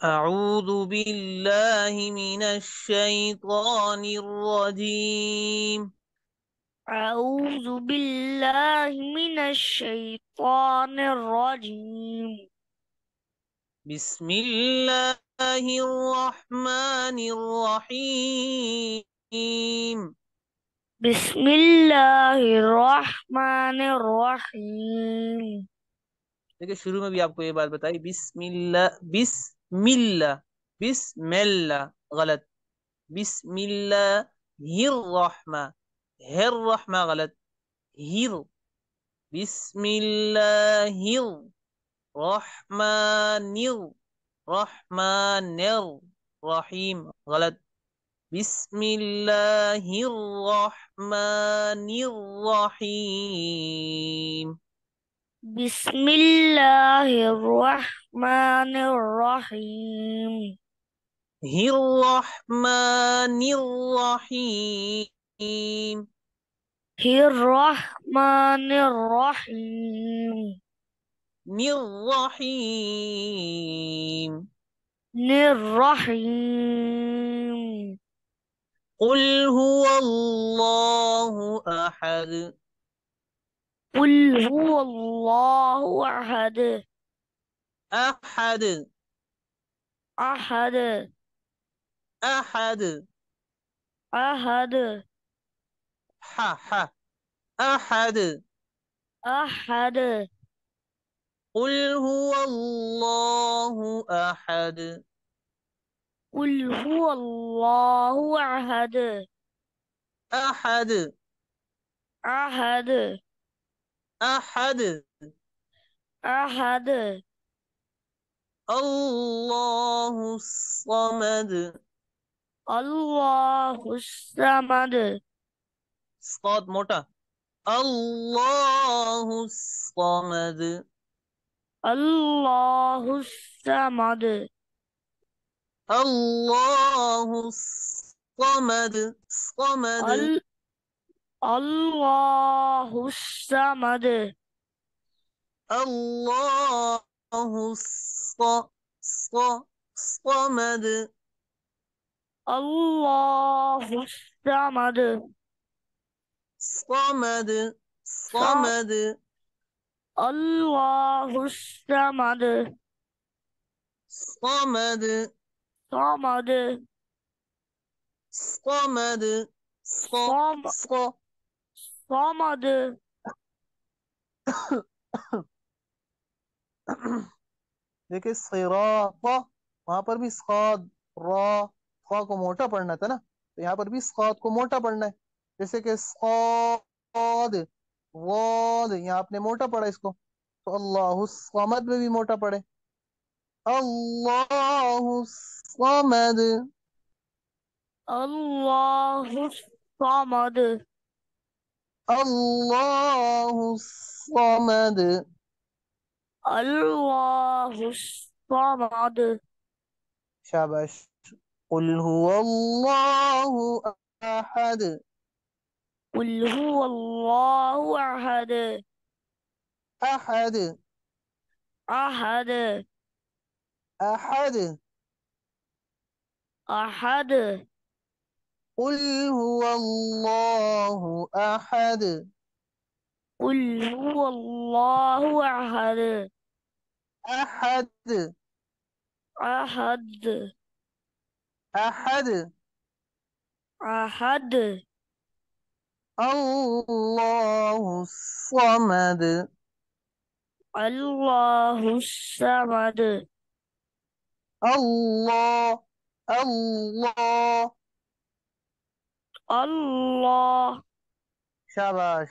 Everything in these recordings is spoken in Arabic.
أعوذ بالله من الشيطان الرجيم. أعوذ بالله من الشيطان الرجيم. بسم الله الرحمن الرحيم. بسم الله الرحمن الرحيم. देखिए शुरू में भी आपको ये बात बताई, बिस्मिल्लाह बिस्मिल्लाह बिस्मिल्लाह गलत। बिस्मिल्लाह हिर रहमा, हिर रहमा गलत। हिर बिस्मिल्लाहिर रहमानिर रहमानिर रहीम गलत। बिस्मिल्लाहिर रहमानिर रहीम। بسم الله الرحمن الرحيم. हिर रहमानिर रहीम। الرحمن الرحيم. निर रहीम। الرحيم. قل هو الله أحد. قل هو الله أحد. أحد. أحد. أحد. أحد. ح ح أحد. أحد. قل هو الله أحد. قل هو الله أحد. أحد. أحد. أحد. أحد. الله الصمد. الله الصمد. صاد موٹا. الله الصمد. الله الصمد. الله الصمد. صمد. ال- الله الصمد. الله الصمد. الله الصمد. صمد. ص- صمد. الله الصمد. صمد. صمد. صمد. صم ص صمد. देखिए सिरात, वहां पर भी साद रा फा को मोटा पढ़ना था ना, तो यहाँ पर भी साद को मोटा पढ़ना है। जैसे कि साद वाद, यहाँ आपने मोटा पढ़ा इसको, तो अल्लाहु समद में भी मोटा पढ़े। अल्लाहु समद। الله الصمد. अल्लाहु समद। الله الصمد. शाबाश। कुल हुवल्लाहु अहद। قل هو الله أحد. अहद। أحد. अहद। أحد. قل هو الله أحد. قل هو الله أحد. أحد. أحد. أحد. أحد. الله الصمد. الله الصمد. الله. الله. الله. शाबाश।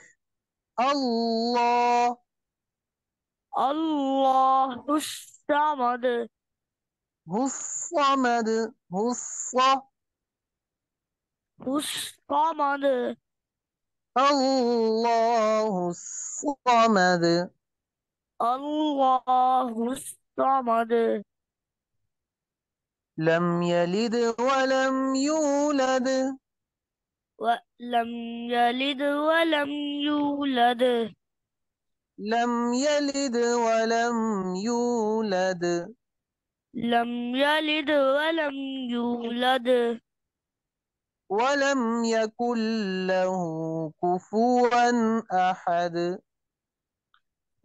الله. الله الصمد. هو الصمد. هو الصمد. الله الصمد. الله الصمد. لم يلد ولم يولد. ولم يلد ولم يولد. لم يلد ولم يولد. لم يلد ولم يولد. ولم يكن له كفوا أحد.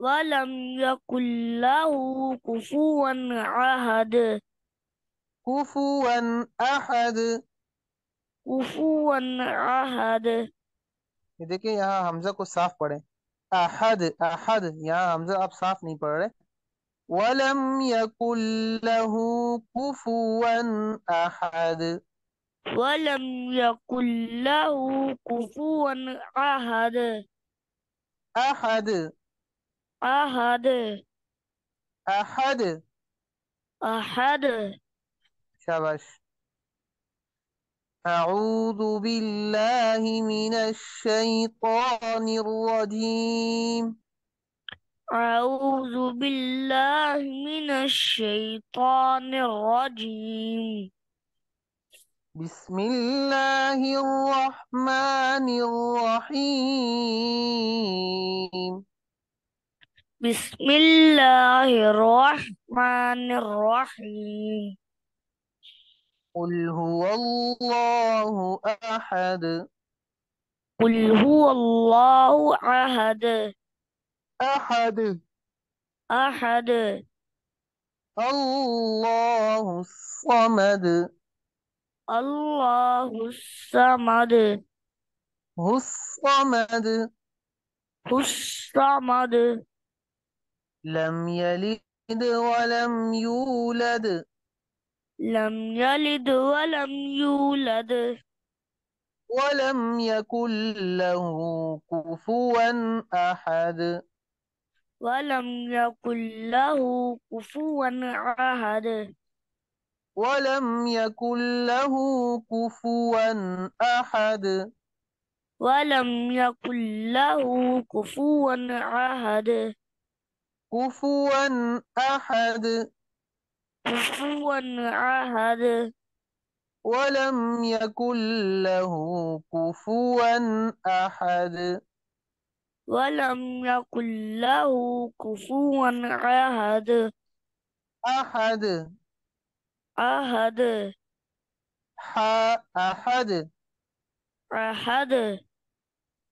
ولم يكن له كفوا أحد. كفوا أحد. كفوا أحد. ये देखिए यहाँ हमजा को साफ पढ़े। अहद अहद, यहाँ हमजा आप साफ नहीं पढ़ रहे। वलम यकुल लहू कुफुवन अहद। ولم يكن له كفوا أحد. अहद أحد. अहद। أحد. शाबाश। أعوذ بالله من الشيطان الرجيم। أعوذ بالله من الشيطان الرجيم. بسم الله الرحمن الرحيم. بسم الله الرحمن الرحيم. قل هو الله أحد. قل هو الله أحد. أحد. أحد. الله الصمد. الله الصمد. هو الصمد. هو الصمد. لم يلد ولم يولد. لم يلد ولم يولد. ولم يكن له كفوا أحد. ولم يكن له كفوا أحد. ولم يكن له كفوا أحد. ولم يكن له كفوا أحد. كفوا أحد. كفوا أحد. ولم يكن له كفوا أحد. ولم يكن له كفوا أحد. أحد. أحد. أحد. أحد.